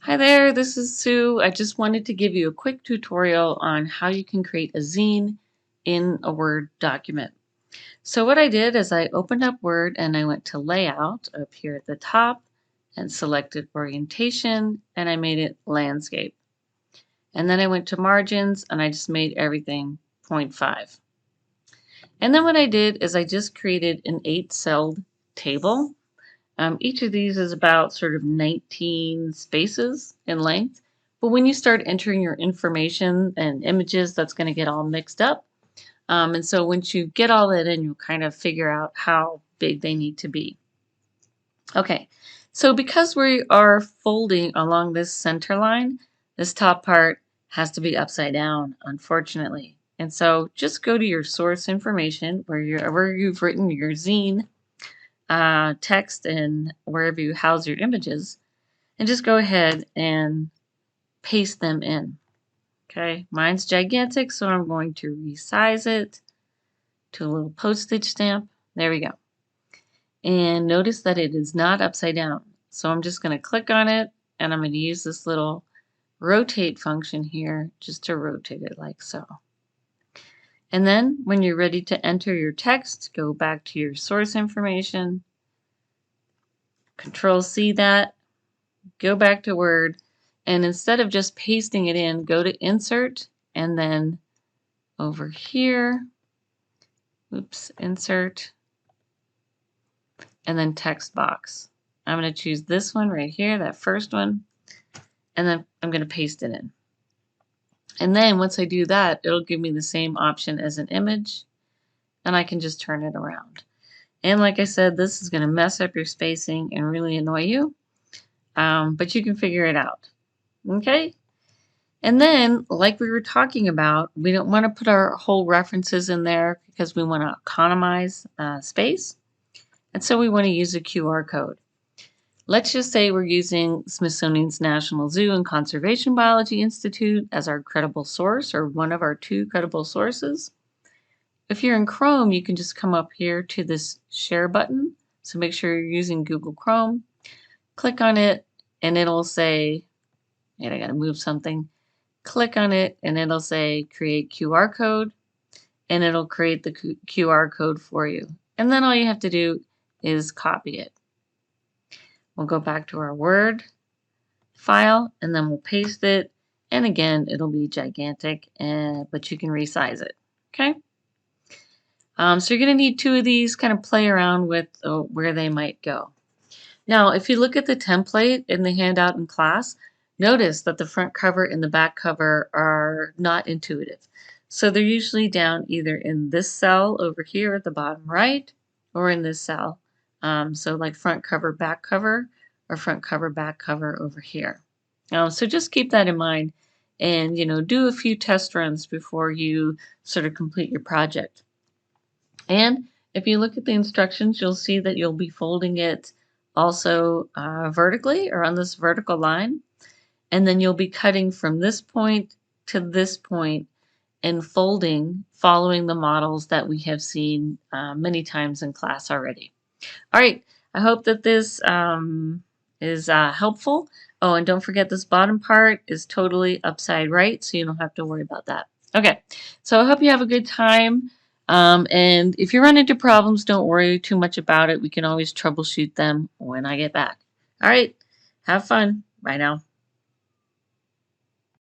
Hi there, this is Sue. I just wanted to give you a quick tutorial on how you can create a zine in a Word document. So what I did is I opened up Word and I went to Layout up here at the top and selected Orientation and I made it Landscape. And then I went to Margins and I just made everything 0.5. And then what I did is I just created an 8-celled table. Each of these is about sort of 19 spaces in length. But when you start entering your information and images, that's going to get all mixed up. And so once you get all that in, you'll kind of figure out how big they need to be. Okay, so because we are folding along this center line, this top part has to be upside down, unfortunately. And so just go to your source information wherever you've written your zine text and wherever you house your images, and just go ahead and paste them in. Okay, mine's gigantic, so I'm going to resize it to a little postage stamp. There we go. And notice that it is not upside down. So I'm just going to click on it, and I'm going to use this little rotate function here just to rotate it like so. And then when you're ready to enter your text, go back to your source information, Control C that, go back to Word, and instead of just pasting it in, go to Insert, and then over here, Insert, and then Text Box. I'm going to choose this one right here, that first one, and then I'm going to paste it in. And then once I do that, it'll give me the same option as an image, and I can just turn it around. And like I said, this is going to mess up your spacing and really annoy you, but you can figure it out. Okay? And then, like we were talking about, we don't want to put our whole references in there because we want to economize space. And so we want to use a QR code. Let's just say we're using Smithsonian's National Zoo and Conservation Biology Institute as our credible source, or one of our 2 credible sources. If you're in Chrome, you can just come up here to this share button. So make sure you're using Google Chrome. Click on it and it'll say, and I got to move something. Click on it and it'll say create QR code, and it'll create the QR code for you. And then all you have to do is copy it. We'll go back to our Word file and then we'll paste it. And again, it'll be gigantic, but you can resize it. Okay. So you're going to need 2 of these, kind of play around with where they might go. Now, if you look at the template in the handout in class, notice that the front cover and the back cover are not intuitive. So they're usually down either in this cell over here at the bottom right or in this cell. So like front cover, back cover, or front cover, back cover over here. So just keep that in mind and, do a few test runs before you sort of complete your project. And if you look at the instructions, you'll see that you'll be folding it also vertically or on this vertical line. And then you'll be cutting from this point to this point and folding following the models that we have seen many times in class already. All right, I hope that this is helpful. Oh, and don't forget this bottom part is totally upside right, so you don't have to worry about that. Okay, so I hope you have a good time. And if you run into problems, don't worry too much about it. We can always troubleshoot them when I get back. All right, have fun. Bye now.